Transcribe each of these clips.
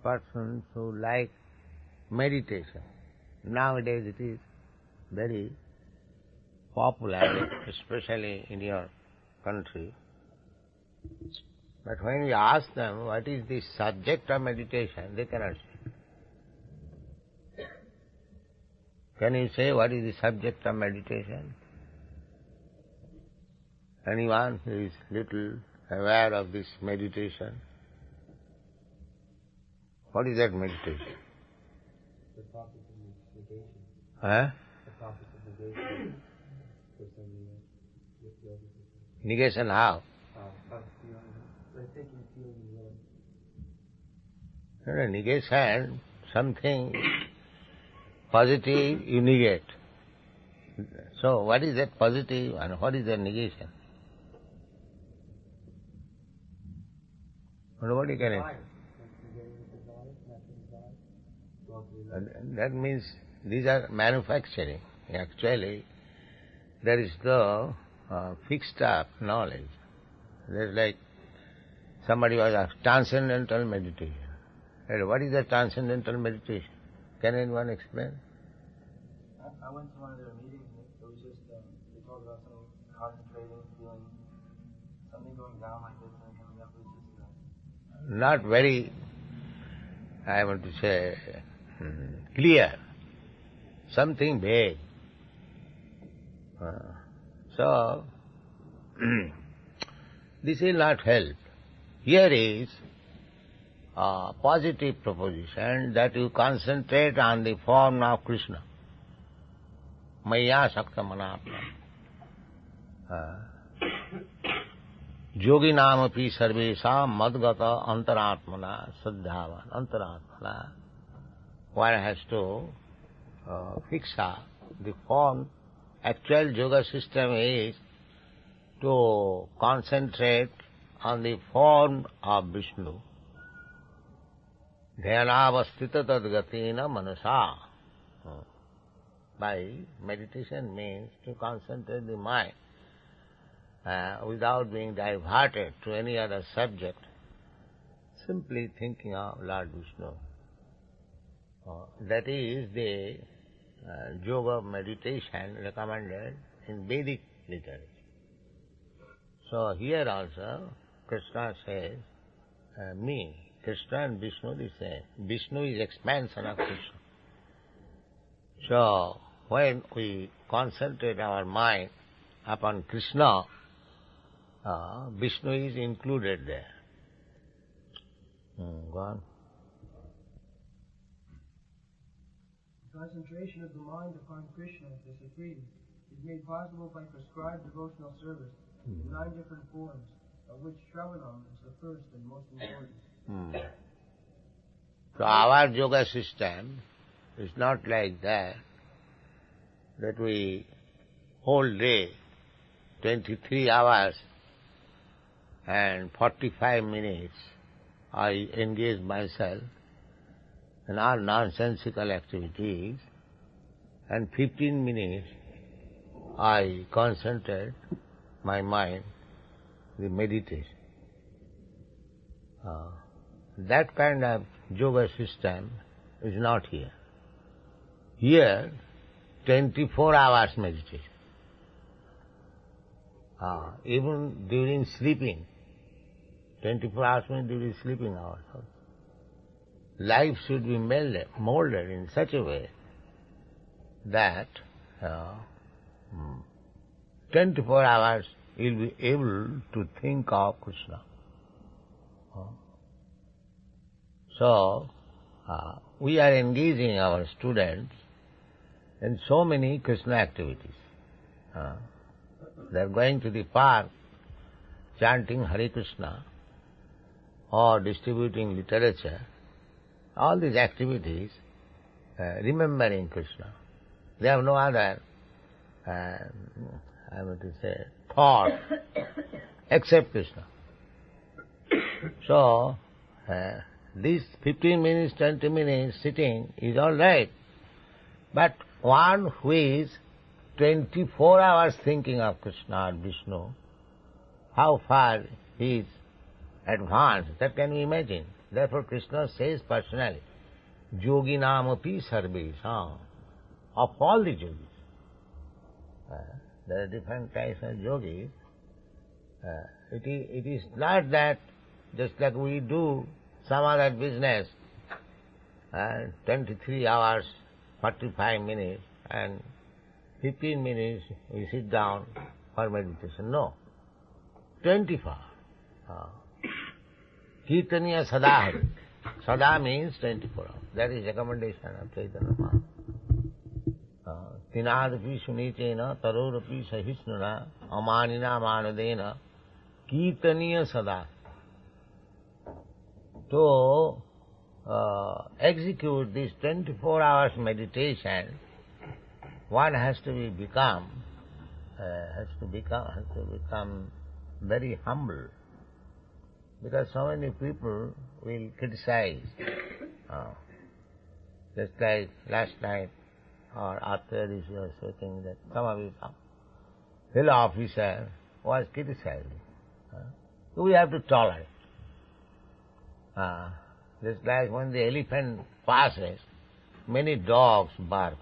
persons who like meditation. Nowadays it is very popular, especially in your country. But when we ask them what is the subject of meditation, they cannot say. Can you say what is the subject of meditation? Anyone who is little aware of this meditation? What is that meditation? The topic of negation. Huh? The topic of negation. For somebody with yoga. Negation how? Like thinking, feeling, No, willing. negation, something positive you negate. So what is that positive and what is that negation? Nobody can answer. That means these are manufacturing. Actually, there is no fixed up knowledge. There's like somebody was asked, transcendental meditation. What is the transcendental meditation? Can anyone explain? I went to one of their meetings and it was just, they talked about something concentrating, feeling something going down like this and then coming up. It was just Not very, I want to say, clear. Something vague. So, this will not help. Here is a positive proposition that you concentrate on the form of Krishna. Maya Sakta Manapna. Yoginam api sarvesam madgata antaratmana saddhavan. Antaratmana. One has to fix up the form. Actual yoga system is to concentrate on the form of Vishnu. Dhyanavastita tadgatina manasa. By meditation means to concentrate the mind without being diverted to any other subject, simply thinking of Lord Vishnu. That is the yoga meditation recommended in Vedic literature. So here also Krishna says, me, Krishna and Vishnu the same. Vishnu is expansion of Krishna. So when we concentrate our mind upon Krishna, Vishnu is included there. Go on. Concentration of the mind upon Krishna, the Supreme, is made possible by prescribed devotional service in 9 different forms, of which Shravanam is the first and most important. So our yoga system is not like that we whole day, 23 hours and 45 minutes, I engage myself in all nonsensical activities, and 15 minutes I concentrate my mind, the meditation. That kind of yoga system is not here. Here, 24 hours meditation. Even during sleeping, 24 hours means during sleeping hours. Life should be molded in such a way that 24 hours you'll be able to think of Krishna. So, we are engaging our students in so many Krishna activities. They are going to the park, chanting Hare Krishna, or distributing literature. All these activities, remembering Krishna. They have no other, I want to say, thought except Krishna. So, this 15 minutes, 20 minutes sitting is all right. But one who is 24 hours thinking of Krishna or Vishnu, how far he is advanced, that can we imagine. Therefore Krishna says personally, Yoginam api sarvesham, of all the yogis. There are different types of yogis. It is not that just like we do some other business, 23 hours, 45 minutes, and 15 minutes we sit down for meditation. No. 24 hours. Kirtaniya sadahari. Sada means 24 hours. That is recommendation of Chaitanya Mahaprabhu. Tinadapi sunichena tarorapi sahisnuna amanina manadena kirtaniya sada. To execute this 24 hours meditation, one has to become very humble, because so many people will criticize. Just like last night or after this, you were saying that some of his fellow officer was criticizing. We have to tolerate. Just like when the elephant passes, many dogs bark.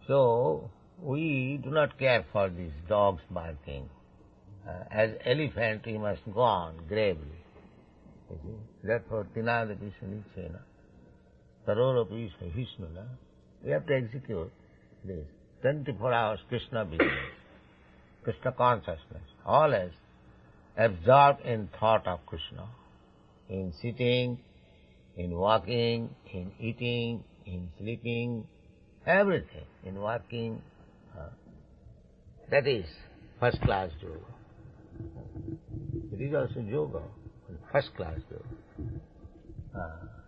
So we do not care for these dogs barking. As elephant, he must go on gravely. Therefore, tinadapi sunichena tarorapi sahisnuna. We have to execute this 24 hours Krishna business, Krishna consciousness, always absorbed in thought of Krishna, in sitting, in walking, in eating, in sleeping, everything, in working. That is first class yoga. It is also yoga, first class yoga,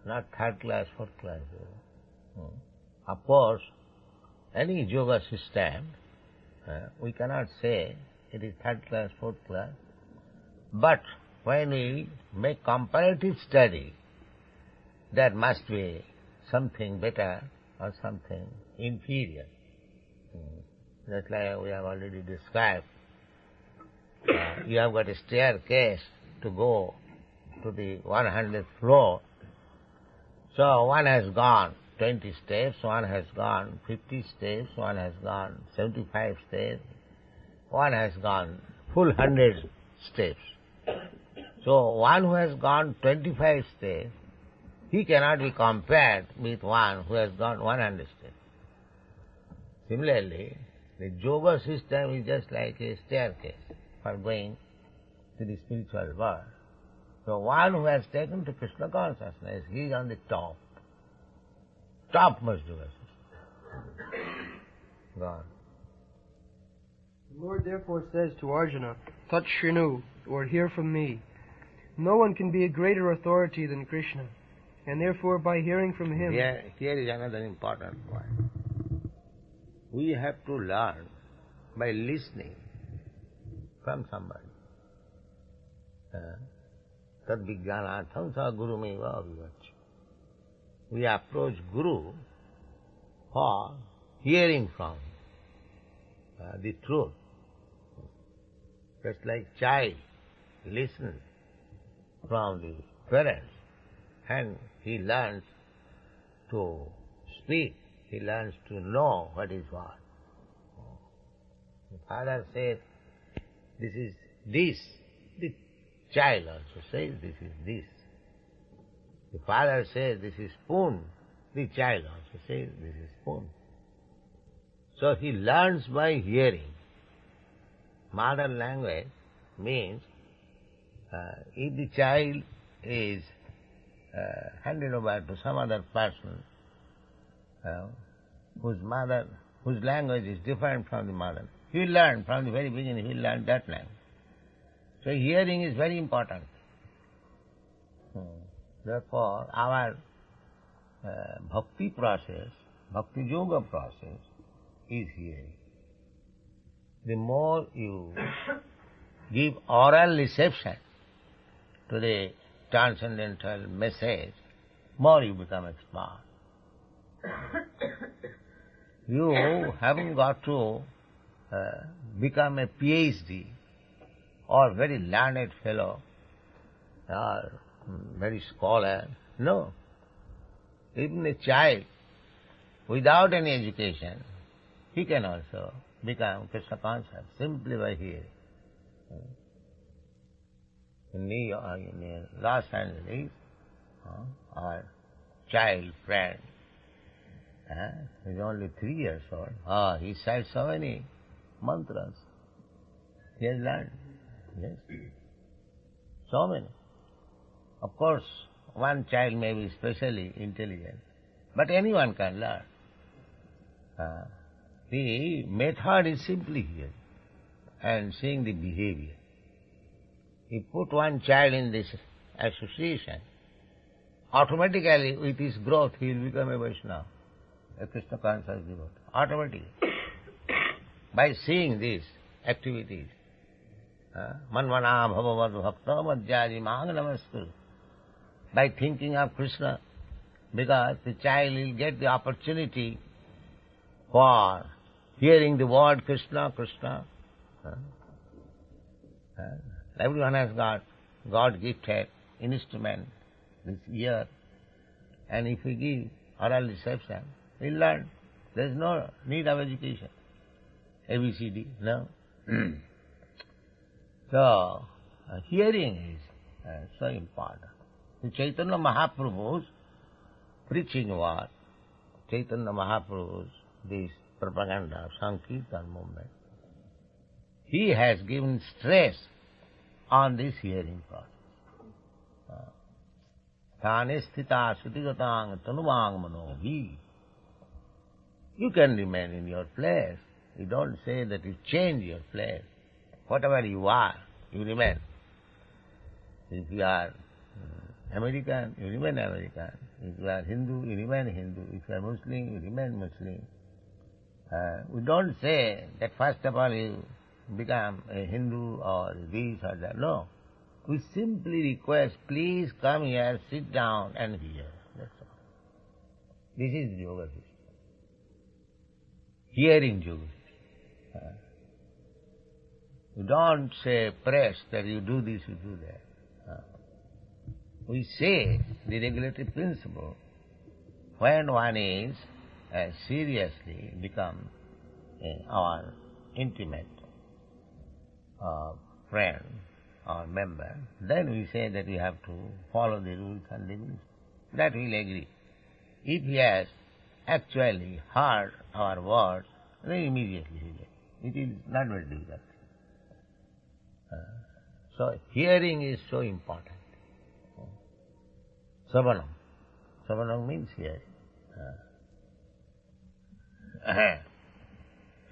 not third class, fourth class yoga. Of course, any yoga system, we cannot say it is third class, fourth class, but when we make comparative study, there must be something better or something inferior. That's like we have already described. You have got a staircase to go to the 100th floor. So one has gone 20 steps, one has gone 50 steps, one has gone 75 steps, one has gone full 100 steps. So one who has gone 25 steps, he cannot be compared with one who has gone 100 steps. Similarly, the yoga system is just like a staircase for going to the spiritual world. So one who has taken to Krishna consciousness, he is on the top. Topmost yoga system. God. The Lord therefore says to Arjuna, Tat Shrinu, or hear from me. No one can be a greater authority than Krishna, and therefore by hearing from him... Here is another important point. We have to learn by listening from somebody. Tad vijnanatham sa guru meva avivaccha. We approach Guru for hearing from the truth. Just like child listens from the parents and he learns to speak, he learns to know what is what. The father says, this is this. The child also says, this is this. The father says, this is spoon. The child also says, this is spoon. So he learns by hearing. Mother language means, if the child is handed over to some other person, whose language is different from the mother, he will learn from the very beginning, he will learn that language. So hearing is very important. Therefore, our bhakti process, bhakti yoga process is hearing. The more you give oral reception to the transcendental message, more you become expert. You haven't got to become a PhD or very learned fellow or very scholar. No. Even a child, without any education, he can also become Krishna conscious simply by hearing. In Los Angeles, our child friend, he's only 3 years old. He said so many mantras. He has learned. Yes. So many. Of course, one child may be specially intelligent, but anyone can learn. The method is simply here and seeing the behavior. You put one child in this association, automatically with his growth he will become a Vaishnava, a Krishna conscious devotee. Automatically. By seeing these activities. Manvana bhavavad bhakta madhyaji mang namaskuru. By thinking of Krishna, because the child will get the opportunity for hearing the word Krishna, Krishna. Everyone has got God-gifted instrument, this ear, and if we give oral reception, we'll learn. There is no need of education. ABCD, no. So, hearing is so important. The Chaitanya Mahaprabhu's preaching was, Chaitanya Mahaprabhu's this propaganda of Sankirtan movement, he has given stress on this hearing process. Thane sthita sutigatang tanumang manohi. You can remain in your place. You don't say that you change your place. Whatever you are, you remain. If you are American, you remain American. If you are Hindu, you remain Hindu. If you are Muslim, you remain Muslim. We don't say that first of all you become a Hindu or this or that. No. We simply request, please come here, sit down and hear. That's all. This is yoga system. Hearing yoga system. We don't say press that you do this, you do that. We say the regulatory principle when one is seriously become our intimate friend or member, then we say that we have to follow the rules and regulations. That we'll agree. If he has actually heard our words, then immediately he will. It is not very difficult. So hearing is so important. Savanam. Savanam means hearing.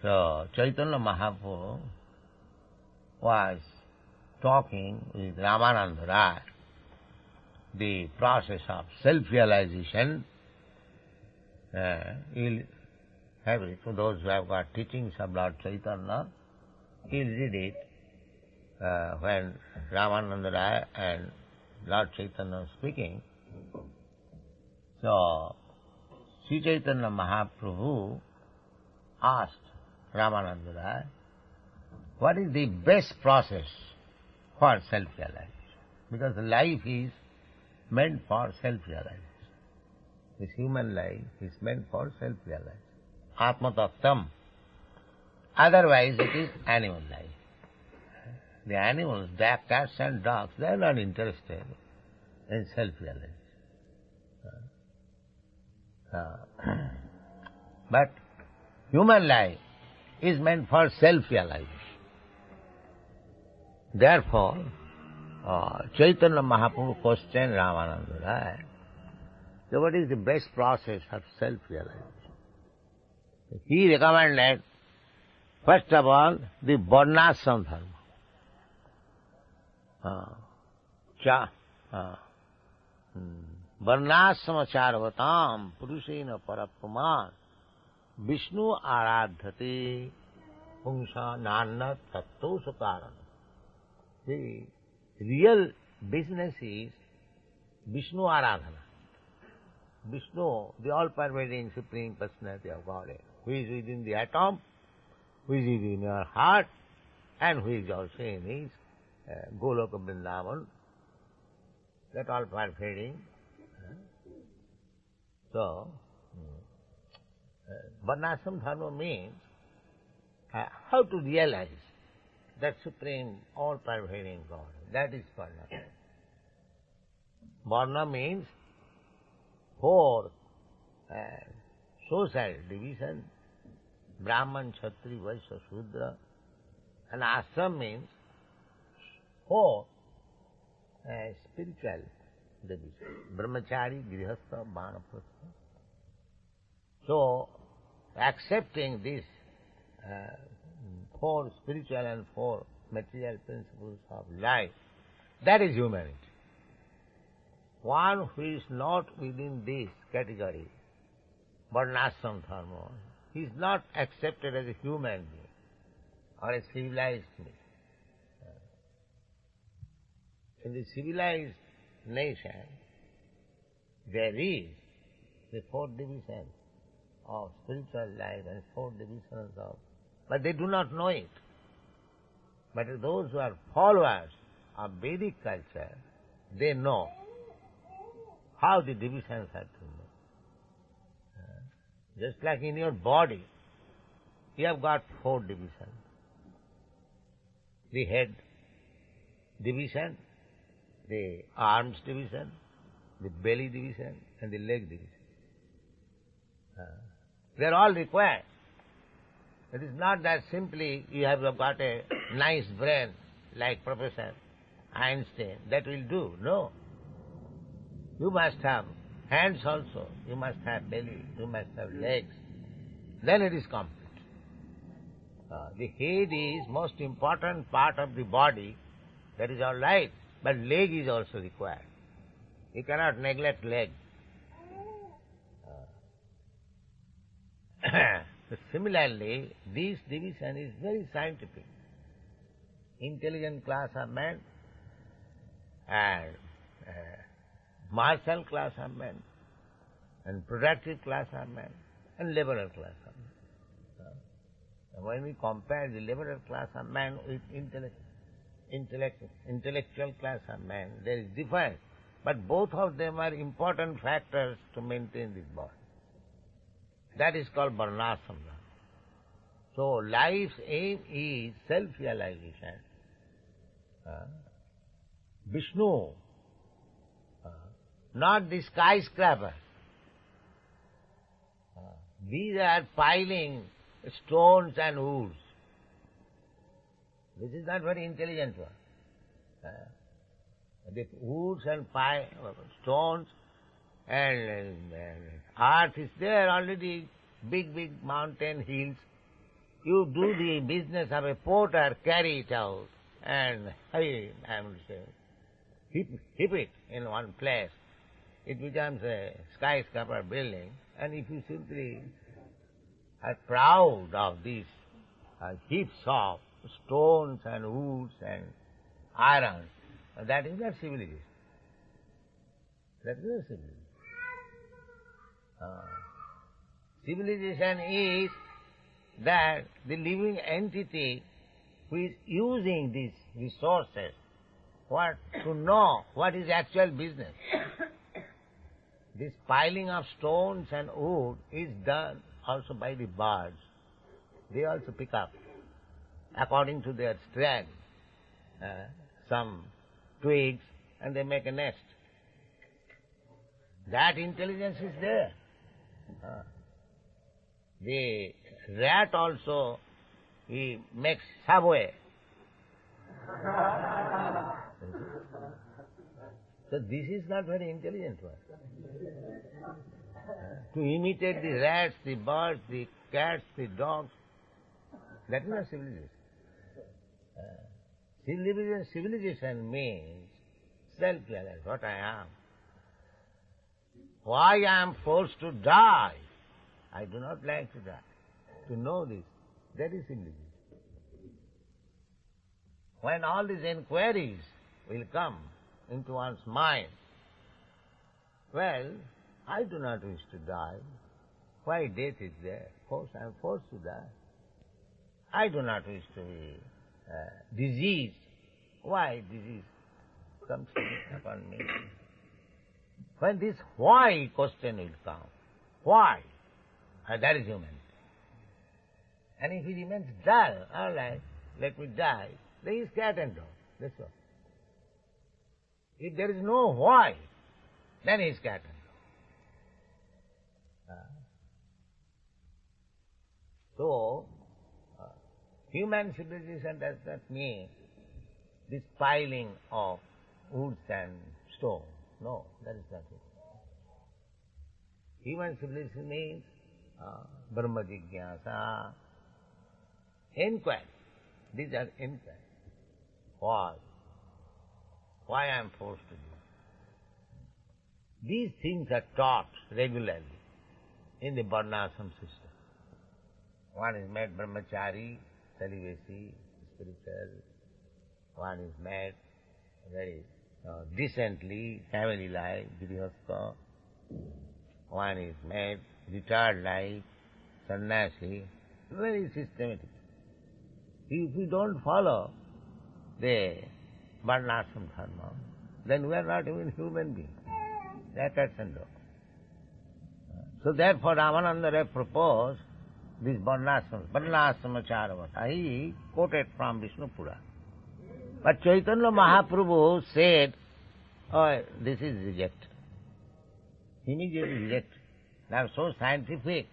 So Chaitanya Mahaprabhu was talking with Ramananda Rai, the process of self-realization. You'll have it. For those who have got teachings of Lord Chaitanya, he'll read it when Ramananda Rai and Lord Chaitanya are speaking. So, Sri Chaitanya Mahaprabhu asked Ramananda Rai, what is the best process for self-realization? Because life is meant for self-realization. This human life is meant for self-realization. Atma Tattvam. Otherwise it is animal life. The animals, the cats and dogs, they are not interested in self-realization. But human life is meant for self-realization. Therefore, Chaitanya Mahaprabhu questioned Ramananda Rai, so what is the best process of self-realization? He recommended, first of all, the Varnashram dharma. Varnashram charvatam purushena parapuman Vishnu aradhate pungsha nanna tatto sukaran. The real business is Vishnu aradhana. Vishnu, the all-pervading Supreme Personality of Godhead, who is within the atom, who is within your heart, and who is also in his Goloka Vrindavan. that all pervading. So, Varnashram Dharma means how to realize that supreme, all-pervading God. That is Varna. Varna means four social division, Brahman, Kshatriya, Vaishya, Shudra, and ashram means four spiritual division, Brahmachari, Grihastha, Vanaprastha. So, accepting these four spiritual and four material principles of life, that is humanity. One who is not within this category, Varnashram Dharma, he is not accepted as a human being or a civilized being. In the civilized nation, there is the four divisions of spiritual life and four divisions of... But they do not know it. But those who are followers of Vedic culture, they know how the divisions are to know. Just like in your body, you have got four divisions. The head division, the arms division, the belly division, and the leg division. They are all required. It is not that simply you have got a nice brain like Professor Einstein, that will do. No. You must have hands also, you must have belly, you must have legs. Then it is complete. The head is most important part of the body, that is all right, but leg is also required. You cannot neglect leg. Similarly, this division is very scientific. Intelligent class of men and martial class of men and productive class of men and liberal class of men. When we compare the liberal class of men with intellectual class of men, there is difference. But both of them are important factors to maintain this body. That is called Varnashram. So life's aim is self-realization. Vishnu, not the skyscraper. These are piling stones and woods. This is not very intelligent one. The woods and stones and earth is there already, big mountain hills. You do the business of a porter, carry it out and heap it in one place. It becomes a skyscraper building, and if you simply are proud of these heaps of stones and woods and iron, that is not civilization. That is not civilization. Civilization is that the living entity who is using these resources to know what is actual business. This piling of stones and wood is done also by the birds. They also pick up, according to their strength, some twigs, and they make a nest. That intelligence is there. The rat also, he makes subway. So this is not very intelligent one. To imitate the rats, the birds, the cats, the dogs, that is not civilization. Civilization means self-realization, what I am. Why I am forced to die? I do not like to die. To know this, that is civilization. When all these inquiries will come into one's mind, well, I do not wish to die. Why death is there? Of course, I am forced to die. I do not wish to be diseased. Why disease comes upon me? When this why question will come, why? That is humanity. And if he remains dull, all right, let me die, then he is cat and dog. That's all. If there is no why, then he is cat and dog. So, human civilization does not mean this piling of woods and stone. No, that is not it. Human civilization means Brahma Jigyasa, inquiry. These are inquiry. Why? Why I am forced to do? These things are taught regularly in the Varnashram system. One is made brahmachari, celibacy, spiritual. One is made very decently, family life, grihastha. One is made retired life, sannyasi, very systematic. If we don't follow the Varnashram dharma, then we are not even human beings. They are cats and dogs. So therefore Ramananda Rai proposed this Varnashramacharvata. He quoted from Vishnu Purana. But Chaitanya Mahaprabhu said, oh, this is rejected. Immediately rejected. Now so scientific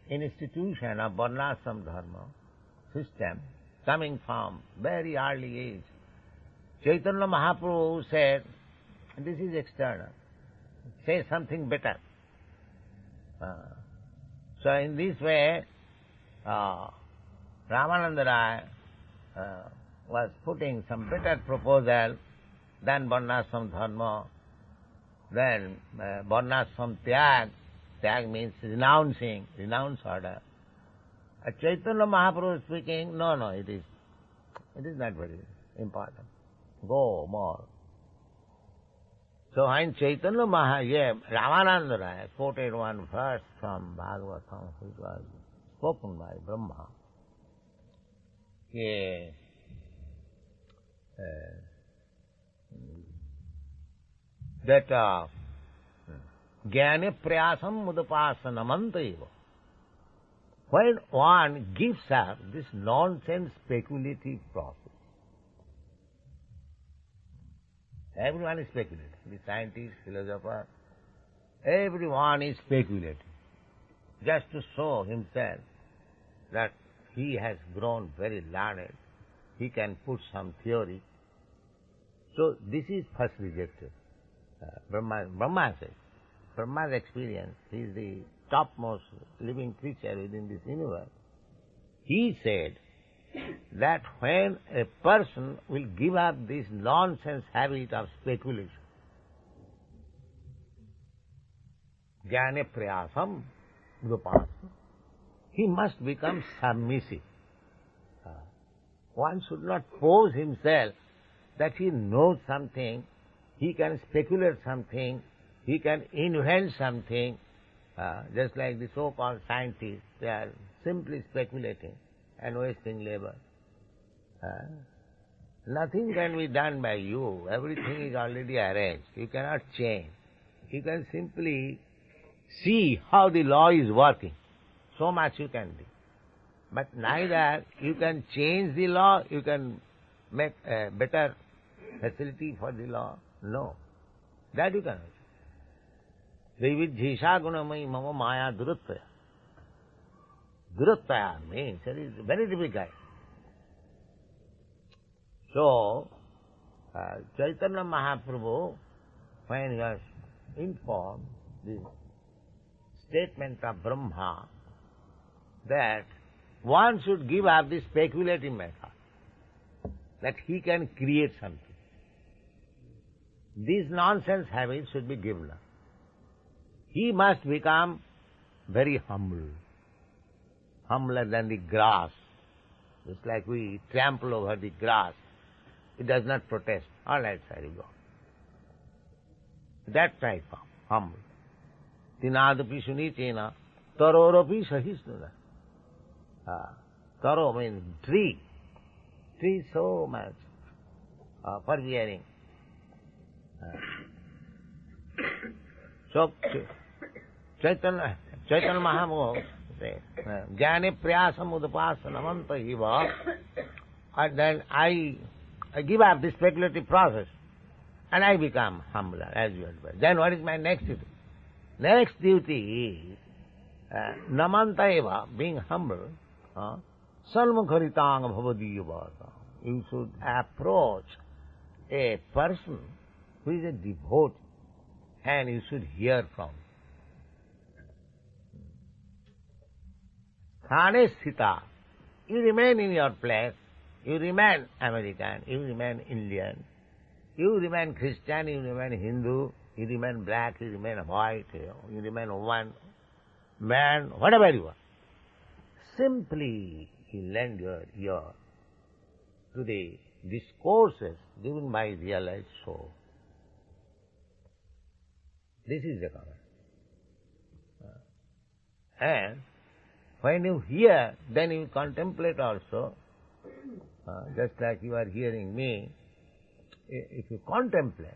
institution of Varnashram dharma system coming from very early age. Chaitanya Mahaprabhu said, this is external. Say something better. So in this way, Ramananda Rai was putting some better proposal than Varnashram dharma, then Varnashram tyag. Tyag means renouncing, renounce order. Chaitanya Mahaprabhu speaking, no, it is not very important. Go more. So when Chaitanya Ramananda Rai quoted one verse from Bhagavatam, which was spoken by Brahma, that jnane prayasam mudapasanamanta eva. When one gives up this nonsense speculative process, everyone is speculating. The scientist, philosopher, everyone is speculating. Just to show himself that he has grown very learned, he can put some theory. So this is first rejected. Brahma says, Brahma's experience, he is the topmost living creature within this universe. He said that when a person will give up this nonsense habit of speculation, jnane prayasam udapasana, he must become submissive. One should not pose himself that he knows something, he can speculate something, he can invent something, just like the so-called scientists, they are simply speculating and wasting labor. Nothing can be done by you. Everything is already arranged. You cannot change. You can simply see how the law is working. So much you can do. But neither you can change the law, you can make a better facility for the law. No. That you cannot. Vividhisha gunamai mama maya duruttaya. Duruttaya means it is very difficult. So, Chaitanya Mahaprabhu, when he was informed the statement of Brahma that one should give up the speculative method, that he can create something. These nonsense habits should be given up. He must become very humble, humbler than the grass. Just like we trample over the grass, it does not protest. All right, sir, you go. That type of humble. Tinadapi sunicena, tarorapi sahisnuna. Taro means tree. Tree so much persevering. So Chaitanya Mahaprabhu says, Jnane priyasam udapasa namanta hiva. And then I give up this speculative process and I become humbler as you advise. Then what is my next duty? Next duty is namanta eva, being humble, salmukharitang bhavadiyavata. You should approach a person who is a devotee and you should hear from him. Thane sthita, you remain in your place, you remain American, you remain Indian, you remain Christian, you remain Hindu, you remain black, you remain white, you remain woman, man, whatever you are. Simply you lend your ear to the discourses given by realized soul. This is the command. And when you hear, then you contemplate also, just like you are hearing me. If you contemplate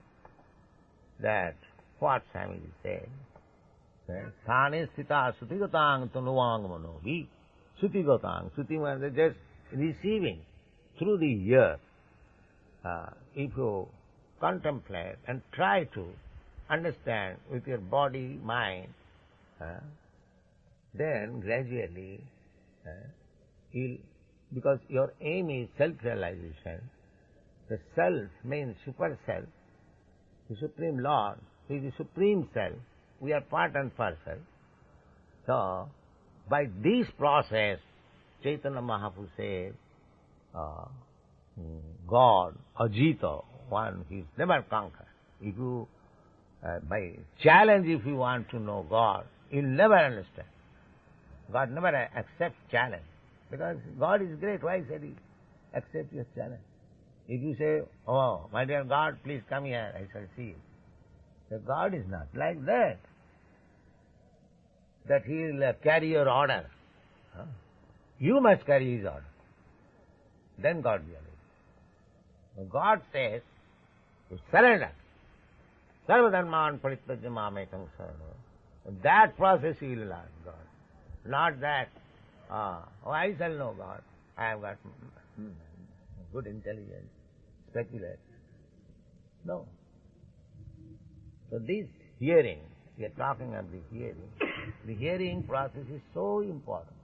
that what Swamiji said, Thane sthita sutigatang tanuvang manohi, sutigatang, suti means just receiving through the ear. If you contemplate and try to understand with your body, mind, then gradually, because your aim is self-realization, the self means super self, the Supreme Lord, He is the Supreme Self, we are part and parcel. So, by this process, Chaitanya Mahaprabhu said, God, Ajita, one, He is never conquered. If you, by challenge, if you want to know God, you'll never understand. God never accepts challenge. Because God is great, why should He accept your challenge? If you say, oh, my dear God, please come here, I shall see you. So God is not like that. That He will carry your order. You must carry His order. Then God will. God says, to surrender. Sarvadharman parittajya mamekam saranam. That process He will learn God. Not that, I shall know God. I have got good intelligence, speculate. No. So this hearing, we are talking of the hearing process is so important.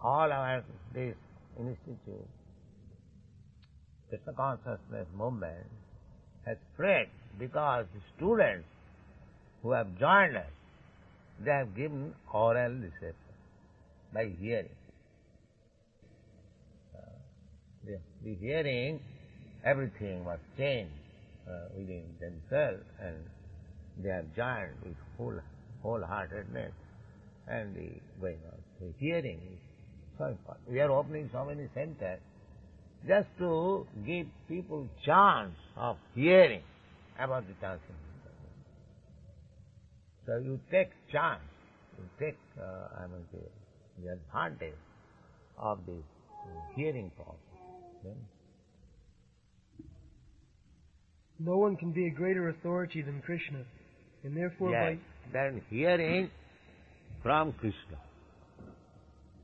All our this institute, Krishna consciousness movement, has spread because the students who have joined us, they have given oral reception by hearing. The hearing, everything was changed within themselves, and they have joined with wholeheartedness and the going on. The hearing is so important. We are opening so many centers just to give people chance of hearing about the transcendental. So you take chance, you take the advantage of this hearing process. No one can be a greater authority than Krishna, and therefore yes, then hearing from Krishna.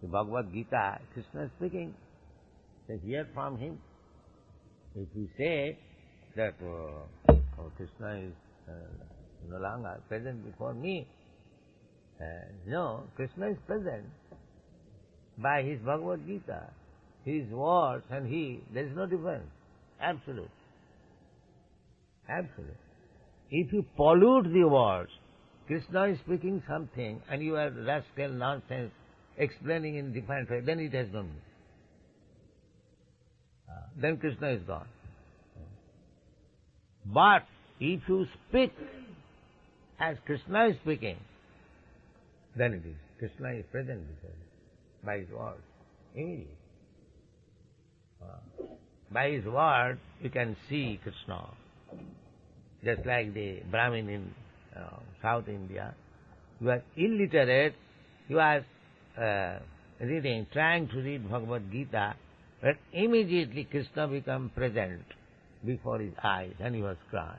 The Bhagavad Gita, Krishna is speaking. They hear from him. If we say that Krishna is no longer present before me, no, Krishna is present by his Bhagavad Gita. His words and he, there is no difference. Absolute. Absolute. If you pollute the words, Krishna is speaking something and you are rascal nonsense explaining in different way, then it has no meaning. Then Krishna is gone. But if you speak as Krishna is speaking, then it is. Krishna is present before you by his words, immediately. By his word, you can see Krishna. Just like the Brahmin in South India. You are illiterate, you are trying to read Bhagavad Gita, but immediately Krishna becomes present before his eyes and he was crying.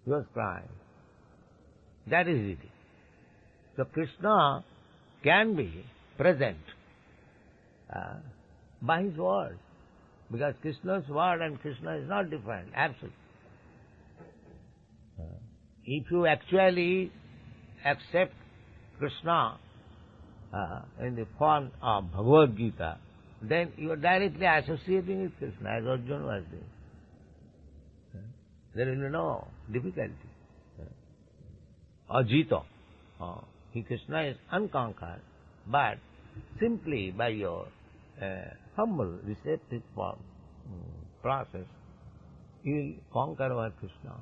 He was crying. That is it. So Krishna can be present by his word. Because Krishna's word and Krishna is not different, absolutely. If you actually accept Krishna in the form of Bhagavad Gita, then you are directly associating with Krishna, as Arjuna was doing. There will be no difficulty. Ajita. Krishna is unconquered, but simply by your humble, receptive process, you will conquer over Krishna.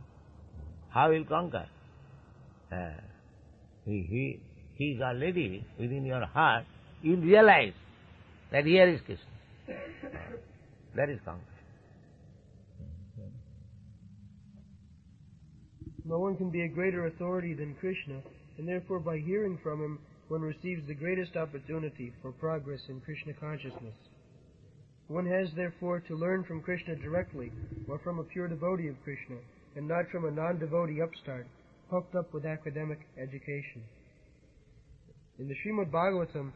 How will conquer? He is already within your heart. You will realize that here is Krishna. That is conquer. No one can be a greater authority than Krishna, and therefore by hearing from him, one receives the greatest opportunity for progress in Krishna consciousness. One has therefore to learn from Krishna directly, or from a pure devotee of Krishna, and not from a non-devotee upstart, puffed up with academic education. In the Srimad Bhagavatam,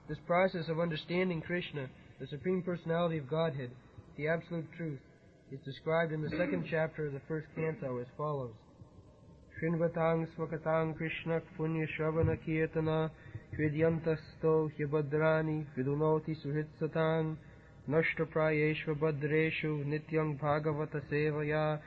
this process of understanding Krishna, the Supreme Personality of Godhead, the Absolute Truth, is described in the second chapter of the first canto as follows. Shrinvatang swakatang Krishna punya shravana kirtana hridyantasto hyabadrani vidunoti suhitsatang nashta prayeshva badreshu nityang bhagavata sevaya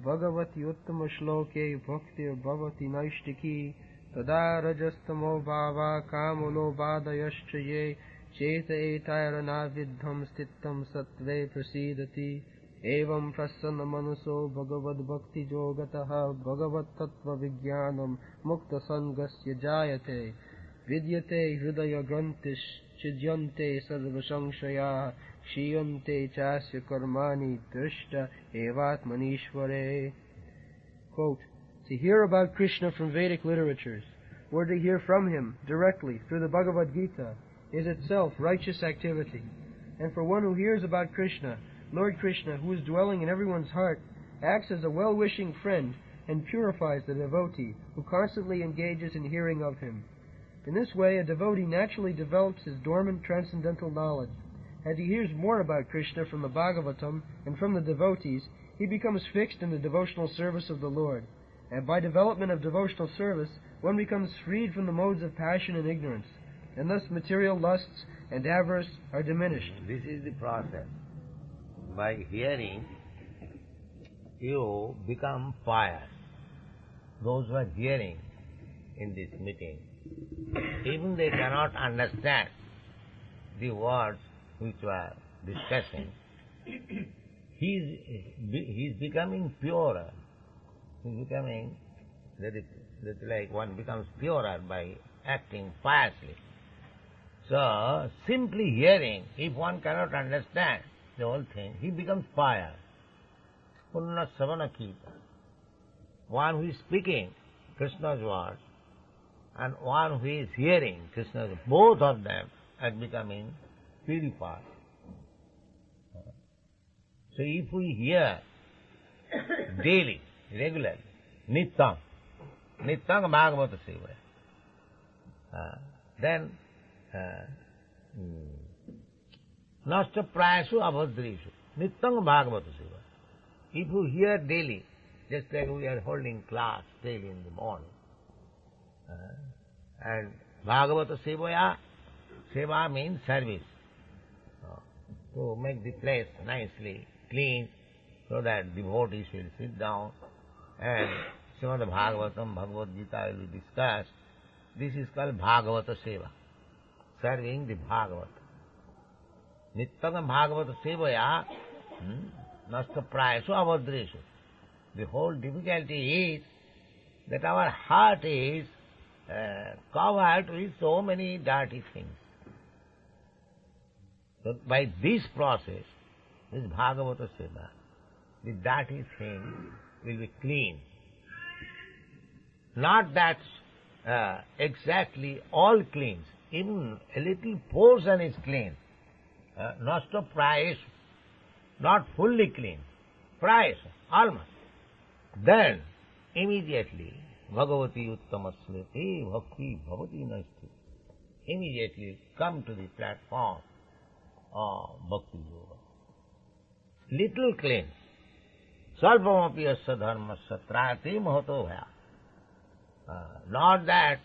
bhagavati uttama shloke bhaktir bhavati naishtiki tada rajastamo bhava kamulo badayascha ye cheta etayarana vidham stittam sattve prasidati evam prasanna manaso bhagavad bhakti jogataha bhagavad tattva vijnanam mukta sangasya jayate vidyate hridaya grantish chidyante sarva samshaya shiyante chasya karmani drishta evatmanishvare. Quote, to hear about Krishna from Vedic literatures, or to hear from him directly through the Bhagavad Gita, is itself righteous activity. And for one who hears about Krishna, Lord Krishna, who is dwelling in everyone's heart, acts as a well-wishing friend and purifies the devotee who constantly engages in hearing of him. In this way, a devotee naturally develops his dormant transcendental knowledge. As he hears more about Krishna from the Bhagavatam and from the devotees, he becomes fixed in the devotional service of the Lord. And by development of devotional service, one becomes freed from the modes of passion and ignorance, and thus material lusts and avarice are diminished. This is the process. By hearing, you become pious. Those who are hearing in this meeting, even they cannot understand the words which we are discussing, he is becoming purer. He is becoming, that is like one becomes purer by acting piously. So, simply hearing, if one cannot understand the whole thing, he becomes pious. Punna savana kita. One who is speaking Krishna's words and one who is hearing Krishna's words, both of them are becoming purified. So if we hear daily, regularly, nityam bhagavata sevaya, then nasta prayashu abhadreshu, nityam bhagavata sevaya. If you hear daily, just like we are holding class daily in the morning, and bhagavata sevaya, seva means service, to make the place nicely clean, so that devotees will sit down and Srimad Bhagavatam, Bhagavad Gita will be discussed. This is called Bhagavata Seva, serving the Bhagavata. Nityam Bhagavata Sevaya, nasta prayashu avadreshu. The whole difficulty is that our heart is covered with so many dirty things. So by this process, this Bhagavata Seva, the dirty things will be clean. Not that exactly all cleans, even a little portion is clean. Nasta prayashu, not fully clean, prayashu, almost. Then immediately, Bhagavati Uttamasloke Bhakti Bhavati Nasti, immediately come to the platform of Bhakti Yoga. Little cleanse. Salpamapi asya dharmasya trayate mahato bhaya. Not that.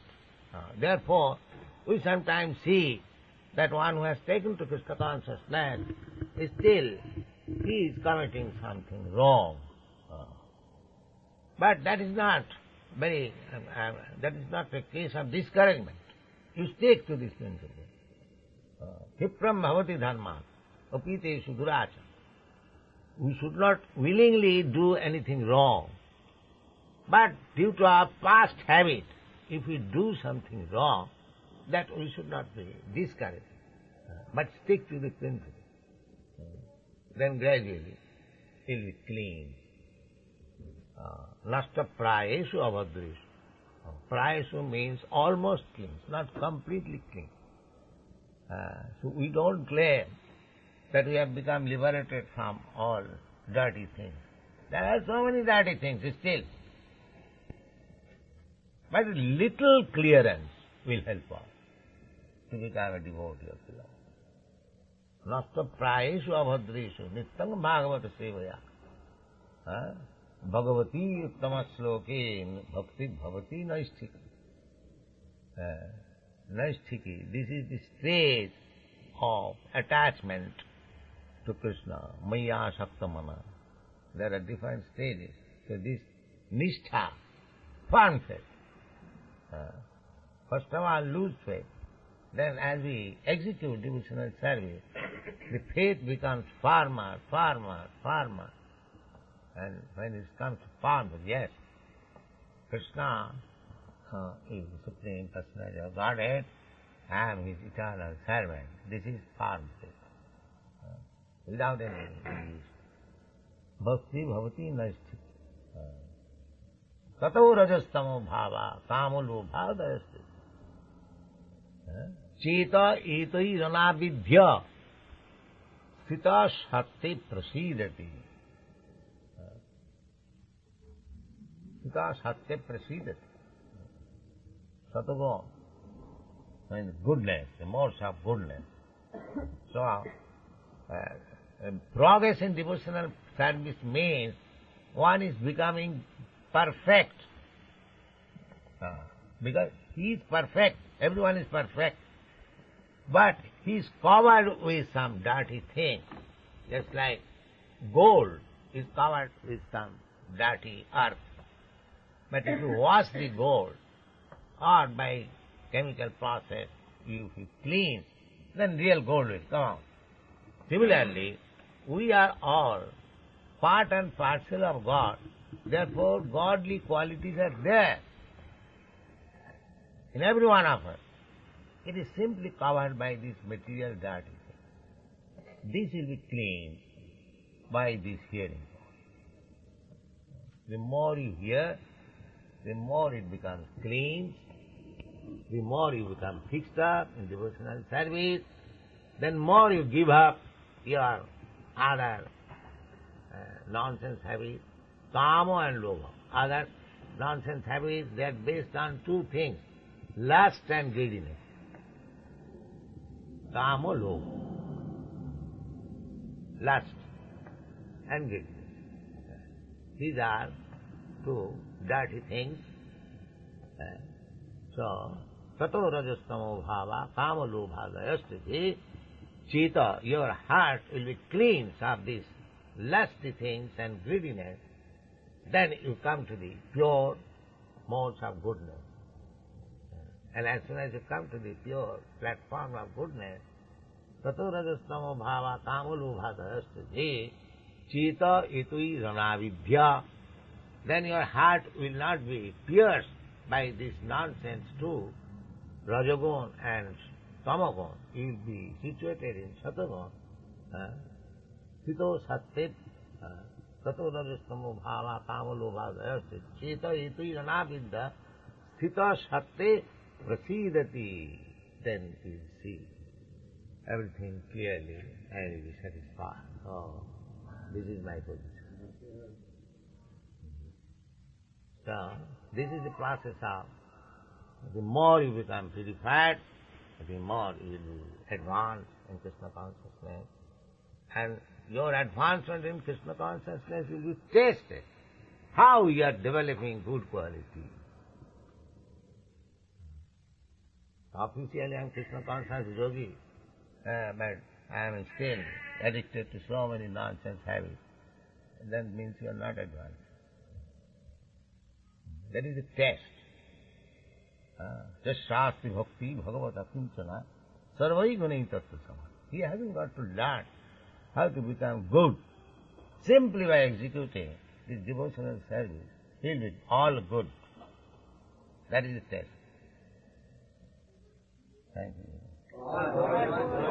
Therefore, we sometimes see that one who has taken to Krishna consciousness is still, he is committing something wrong. But that is not that is not a case of discouragement. You stick to this principle. Kipram bhavati dharma, apiteshu duracha. We should not willingly do anything wrong. But due to our past habit, if we do something wrong, that we should not be discouraged, but stick to the principle. Then gradually it will be clean. Nasta prayeshu avadreshu. Prayeshu means almost clean, not completely clean. So we don't claim that we have become liberated from all dirty things. There are so many dirty things still. But a little clearance will help us to become a devotee of the Lord. Nasta prayeshu avadreshu nityam bhagavata sevaya. Bhagavati uttama sloke bhakti bhavati naisthiki. Naisthiki, this is the stage of attachment to Krishna, Maya Shaktamana. There are different stages. So this nishtha, firm faith. First of all, lose faith. Then as we execute devotional service, the faith becomes firmer, firmer, firmer. And when it comes to firm, yes, Krishna is the Supreme Personality of Godhead, I am His eternal servant. This is firm faith. Without any reason. Bhakti bhavati naisthiti. Tato rajastamo bhava kamo lobha dayasti. Cheta etai ranavidhya sthita shakti prasidati. Sthita shakti prasidati. Satago means goodness, the modes of goodness. So, progress in devotional service means one is becoming perfect. Because he is perfect, everyone is perfect. But he is covered with some dirty thing. Just like gold is covered with some dirty earth. But if you wash the gold, or by chemical process, if you clean, then real gold will come out. Similarly, we are all part and parcel of God. Therefore, godly qualities are there in every one of us. It is simply covered by this material dirty thing. This will be cleaned by this hearing. The more you hear, the more it becomes clean, the more you become fixed up in devotional service, then more you give up your other nonsense habits, kama and lobha. Other nonsense habits, they are based on two things, lust and greediness. Kama, lobha. Lust and greediness. These are two dirty things. So, tato rajastamo bhava kama lobha dayastiti. Chita, your heart will be cleansed of these lusty things and greediness. Then you come to the pure modes of goodness. And as soon as you come to the pure platform of goodness, tato rajastamo bhava kama lobha dayastiti. Chita itui ranavidhya. Then your heart will not be pierced by this nonsense too, Rajagun and Tamagun. You will be situated in Satagun. Sthito satte tato rajastamo bhava kama lobha dayasti cheta itui ranavidya sthita satte prasidati. Then you will see everything clearly and you will be satisfied. Oh, this is my position. So, this is the process of, the more you become purified, the more you will advance in Krishna consciousness. And your advancement in Krishna consciousness will be tasted. How you are developing good quality. Officially I am Krishna conscious yogi, but I am still addicted to so many nonsense habits. That means you are not advanced. That is the test. Just shasti bhakti bhagavata kinchana sarvai gunai tattva samah. He hasn't got to learn how to become good. Simply by executing this devotional service, he will be all good. That is the test. Thank you.